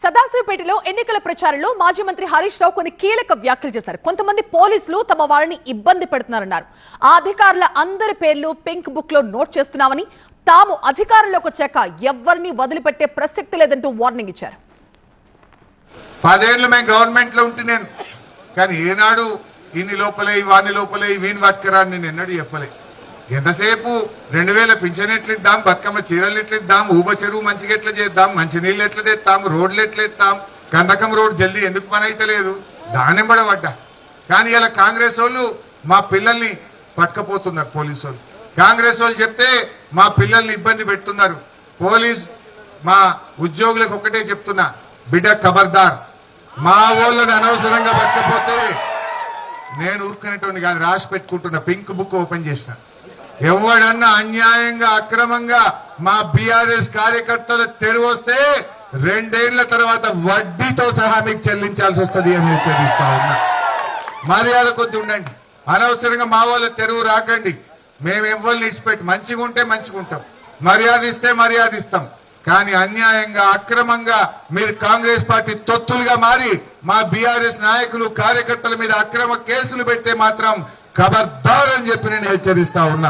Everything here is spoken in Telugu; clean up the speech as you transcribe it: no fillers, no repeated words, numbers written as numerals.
సదాశివపేటలో ఎన్నికల ప్రచారంలో మాజీ మంత్రి హరీష్ రావు కొన్ని కీలక వ్యాఖ్యలు చేశారు. కొంతమంది పోలీసులు తమ వాళ్ళని ఇబ్బంది పెడుతున్నారన్నారు. ఆ అధికారుల అందరి పేర్లు పింక్ బుక్ లో నోట్ చేస్తున్నామని, తాము అధికారంలోకి వచ్చాక ఎవరిని వదిలిపెట్టే ప్రసక్తి లేదంటూ వార్నింగ్ ఇచ్చారు. 10 ఏళ్ళు మేము గవర్నమెంట్ లో ఉంటే నేను కానీ ఏనాడు ఇన్ని లోపలే వాని లోపలే వీని పట్టుకరా నేను ఎన్నడూ చెప్పలే. ఎంతసేపు 2000 పింఛన్ ఎట్లా ఇద్దాం, బతుకమ్మ చీరలు ఎట్లా ఇద్దాం, ఊబ చెరువు మంచిగా ఎట్లా చేద్దాం, మంచి నీళ్ళు ఎట్లా తెస్తాం, రోడ్లు ఎట్లా ఎత్తాం, కందకం రోడ్ జల్దీ ఎందుకు పని అయితే లేదు దాని పడబడ్డా. కానీ ఇలా కాంగ్రెస్ వాళ్ళు మా పిల్లల్ని పట్టుకపోతున్నారు. పోలీసు వాళ్ళు కాంగ్రెస్ వాళ్ళు చెప్తే మా పిల్లల్ని ఇబ్బంది పెడుతున్నారు. పోలీస్ మా ఉద్యోగులకు ఒకటే చెప్తున్నా, బిడ్డ ఖబర్దార్, మా వాళ్ళని అనవసరంగా పట్టకపోతే నేను ఊరుకునేటోని కాదు, రాసి పెట్టుకుంటున్నా. పింక్ బుక్ ఓపెన్ చేసిన, ఎవడన్నా అన్యాయంగా అక్రమంగా మా బీఆర్ఎస్ కార్యకర్తలు తెరువొస్తే 2 ఏళ్ల తర్వాత వడ్డీతో సహా మీకు చెల్లించాల్సి వస్తుంది అని హెచ్చరిస్తా ఉన్నా. మర్యాద కొద్ది ఉండండి, అనవసరంగా మా వాళ్ళ తెరువు రాకండి. మేము ఎవరిని ఇచ్చిపెట్టి మంచిగా ఉంటే మంచిగా ఉంటాం, మర్యాద ఇస్తే మర్యాద ఇస్తాం. కానీ అన్యాయంగా అక్రమంగా మీరు కాంగ్రెస్ పార్టీ తొత్తులుగా మారి మా బీఆర్ఎస్ నాయకులు కార్యకర్తల మీద అక్రమ కేసులు పెడితే మాత్రం ఖబర్దార్ అని చెప్పి నేను హెచ్చరిస్తా ఉన్నా.